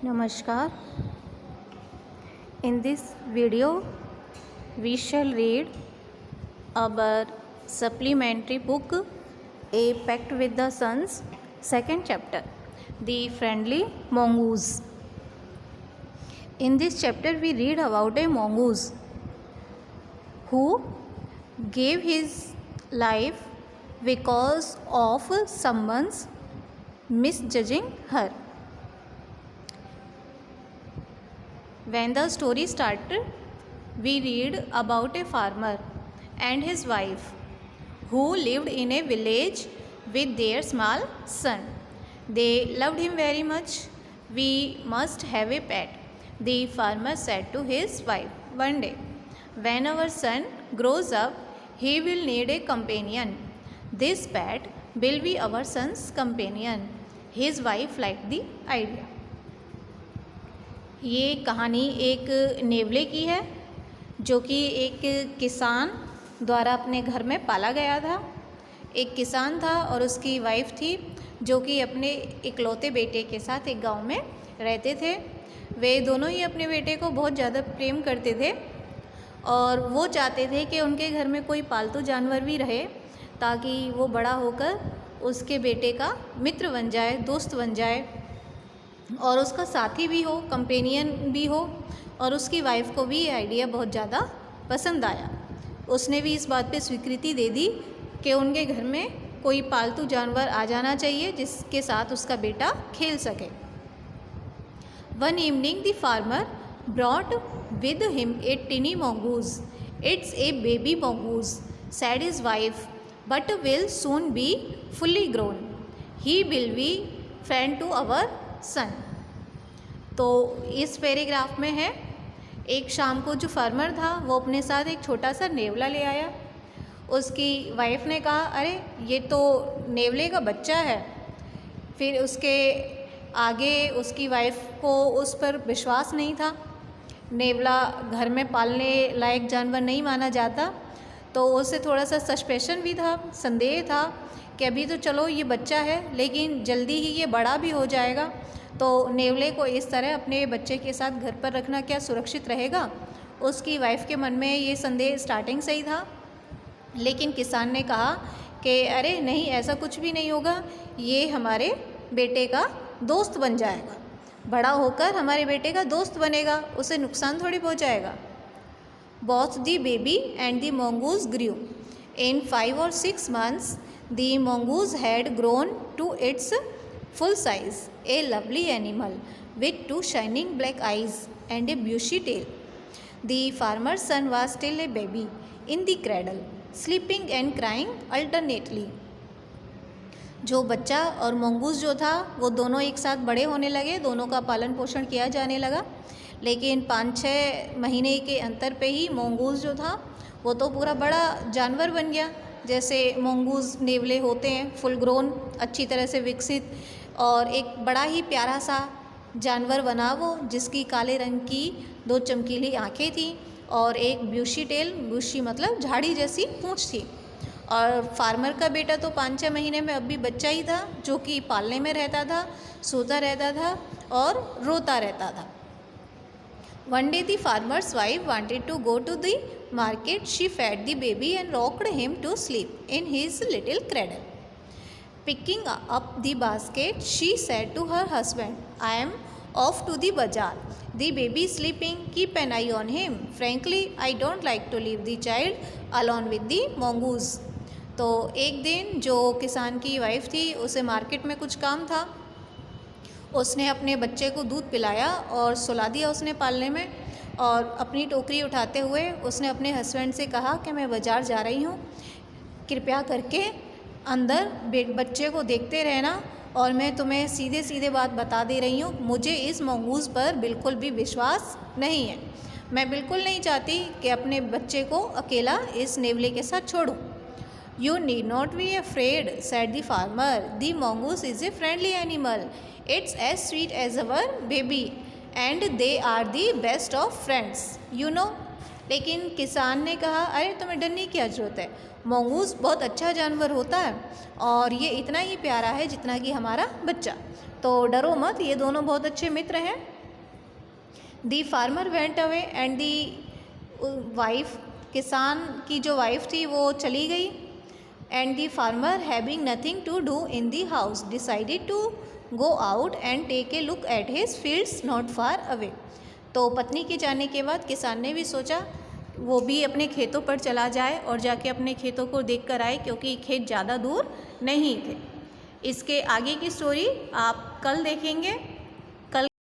Namaskar. In this video, we shall read our supplementary book, A Pact with the Suns, second chapter, The Friendly Mongoose. In this chapter, we read about a mongoose who gave his life because of someone's misjudging her. When the story started, we read about a farmer and his wife who lived in a village with their small son. They loved him very much. We must have a pet, the farmer said to his wife one day. When our son grows up, he will need a companion. This pet will be our son's companion. His wife liked the idea. ये कहानी एक नेवले की है जो कि एक किसान द्वारा अपने घर में पाला गया था। एक किसान था और उसकी वाइफ थी जो कि अपने इकलौते बेटे के साथ एक गांव में रहते थे। वे दोनों ही अपने बेटे को बहुत ज़्यादा प्रेम करते थे और वो चाहते थे कि उनके घर में कोई पालतू जानवर भी रहे ताकि वो बड़ा होकर उसके बेटे का मित्र बन जाए, दोस्त बन जाए और उसका साथी भी हो, कंपेनियन भी हो। और उसकी वाइफ को भी ये आइडिया बहुत ज़्यादा पसंद आया। उसने भी इस बात पे स्वीकृति दे दी कि उनके घर में कोई पालतू जानवर आ जाना चाहिए जिसके साथ उसका बेटा खेल सके। One evening the farmer brought with him a टिनी mongoose. It's a baby mongoose, said his wife, but will soon be fully grown. He will be friend to our सन। तो इस पैराग्राफ में है, एक शाम को जो फार्मर था वो अपने साथ एक छोटा सा नेवला ले आया। उसकी वाइफ ने कहा, अरे ये तो नेवले का बच्चा है। फिर उसके आगे उसकी वाइफ को उस पर विश्वास नहीं था। नेवला घर में पालने लायक जानवर नहीं माना जाता, तो उसे थोड़ा सा सस्पेशन भी था, संदेह था कि अभी तो चलो ये बच्चा है लेकिन जल्दी ही ये बड़ा भी हो जाएगा, तो नेवले को इस तरह अपने बच्चे के साथ घर पर रखना क्या सुरक्षित रहेगा। उसकी वाइफ के मन में ये संदेह स्टार्टिंग से ही था। लेकिन किसान ने कहा कि अरे नहीं, ऐसा कुछ भी नहीं होगा, ये हमारे बेटे का दोस्त बन जाएगा, बड़ा होकर हमारे बेटे का दोस्त बनेगा, उसे नुकसान थोड़ी पहुँचाएगा। Both the baby and the mongoose grew. In 5 or 6 months, the mongoose had grown to its full size, a lovely animal with 2 shining black eyes and a bushy tail. The farmer's son was still a baby in the cradle, sleeping and crying alternately. जो बच्चा और mongoose जो था वो दोनों एक साथ बड़े होने लगे, दोनों का पालन पोषण किया जाने लगा। लेकिन 5-6 महीने के अंतर पे ही मंगूस जो था वो तो पूरा बड़ा जानवर बन गया। जैसे मंगूस नेवले होते हैं, फुल ग्रोन, अच्छी तरह से विकसित, और एक बड़ा ही प्यारा सा जानवर बना वो, जिसकी काले रंग की 2 चमकीली आँखें थी और एक ब्यूशी टेल, ब्यूशी मतलब झाड़ी जैसी पूँछ थी। और फार्मर का बेटा तो 5-6 महीने में अब भी बच्चा ही था, जो कि पालने में रहता था, सोता रहता था और रोता रहता था। One day the farmer's wife wanted to go to the market. She fed the baby and rocked him to sleep in his little cradle. Picking up the basket, she said to her husband, I am off to the bazaar. The baby is sleeping. Keep an eye on him. Frankly, I don't like to leave the child alone with the mongoose. तो एक दिन जो किसान की wife थी उसे market में कुछ काम था, उसने अपने बच्चे को दूध पिलाया और सुला दिया उसने पालने में, और अपनी टोकरी उठाते हुए उसने अपने हस्बैंड से कहा कि मैं बाज़ार जा रही हूँ, कृपया करके अंदर बच्चे को देखते रहना, और मैं तुम्हें सीधे सीधे बात बता दे रही हूँ, मुझे इस मंगूस पर बिल्कुल भी विश्वास नहीं है। मैं बिल्कुल नहीं चाहती कि अपने बच्चे को अकेला इस नेवले के साथ छोड़ूँ। You need not be afraid, said the farmer. The mongoose is a friendly animal. It's as sweet as our baby, and they are the best of friends. You know, लेकिन किसान ने कहा अरे तुम्हें डरने की क्या ज़रूरत है, मंगूस बहुत अच्छा जानवर होता है और ये इतना ही प्यारा है जितना कि हमारा बच्चा, तो डरो मत, ये दोनों बहुत अच्छे मित्र हैं। The farmer went away and the wife, किसान की जो वाइफ थी वो चली गई। And the farmer having nothing to do in the house decided to go out and take a look at his fields not far away. तो पत्नी के जाने के बाद किसान ने भी सोचा वो भी अपने खेतों पर चला जाए और जाके अपने खेतों को देख कर आए, क्योंकि खेत ज़्यादा दूर नहीं थे। इसके आगे की स्टोरी आप कल देखेंगे।